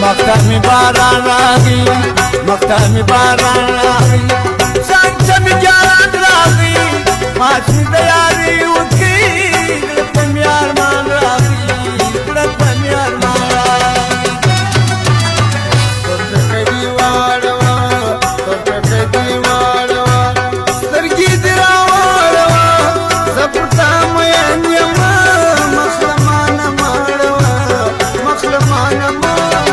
مختمی باران راغی مختمی باران راغی سانچمی جاران راغی ماچی دیاری وکی گلتمی آرمان راغی گلتمی آرمان راغی ترکی دیواروا ترکی دیواروا سرگی دیراواروا زبرتا مین یما مخلمان ماروا مخلمان ماروا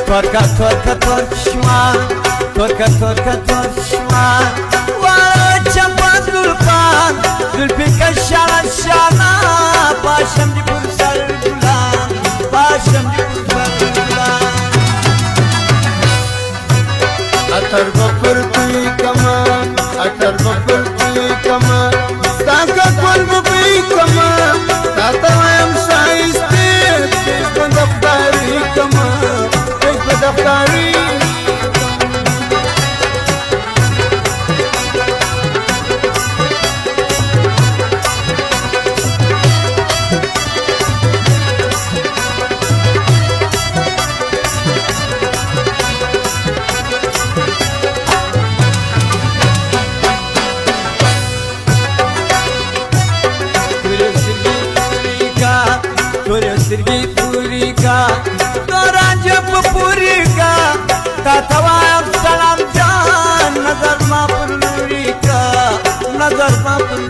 ترکا ترکشما ترکا ترکشما وارا چمپا زلفان زلفی کشان شانا پاشم دی پر سر گلان پاشم دی پر سر گلان اتر بپر توی کما اتر بپر توی کما ستاکا کل بپی کما تاتا ویم شایستی پیش بندفتاری کما پیش بندفتاری سرگی پوری کا دوران جب پوری کا تاتوائم سلام جان نظر ما پر نوری کا نظر ما پر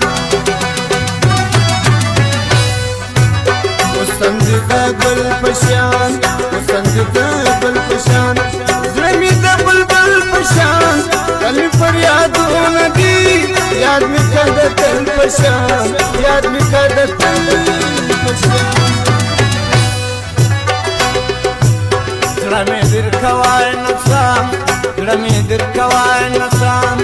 وسنجدہ گل پشان وسنجدہ گل پشان زلمی دا بلبل پشان کلی پر یادوں ندی یاد میں کردہ تل پشان یاد میں کردہ تل پشان Grami dir kawai nasam, grami dir kawai nasam,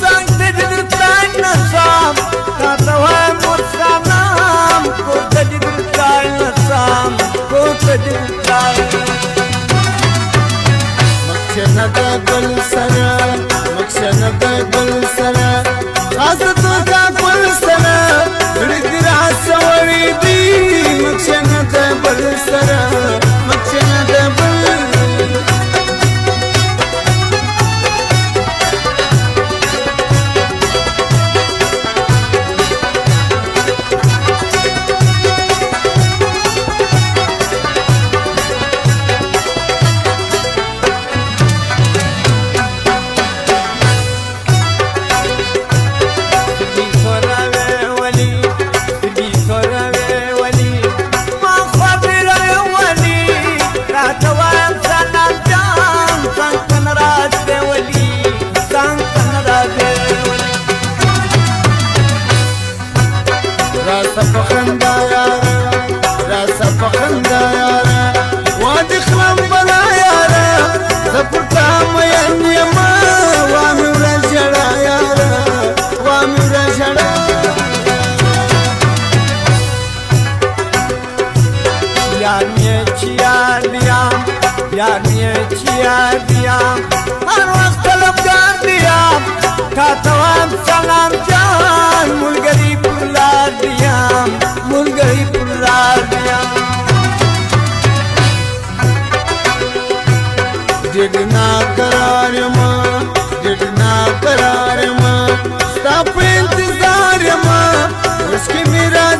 sang dir tay nasam, tatawai musanam, kota dir tay nasam, kota dir tay. Makshana da gul sara, makshana da gul sara, asatu da gul sara, ridira sawaridi, makshana da gul sara, makshana da gul. راسا پخندا یارا راسا پخندا یارا وادی خلم بلا یارا زپرتا مین یما وامی ورجڑا یارا وامی ورجڑا یار میه چیار دیام یار میه چیار دیام هر وقت طلبگار دیام تاتوام سلام جان ملگری پرلار دیام ملگری پرلار دیام جدنا قرار ما جدنا قرار ما ستا پہ انتظار ما اس کی میرا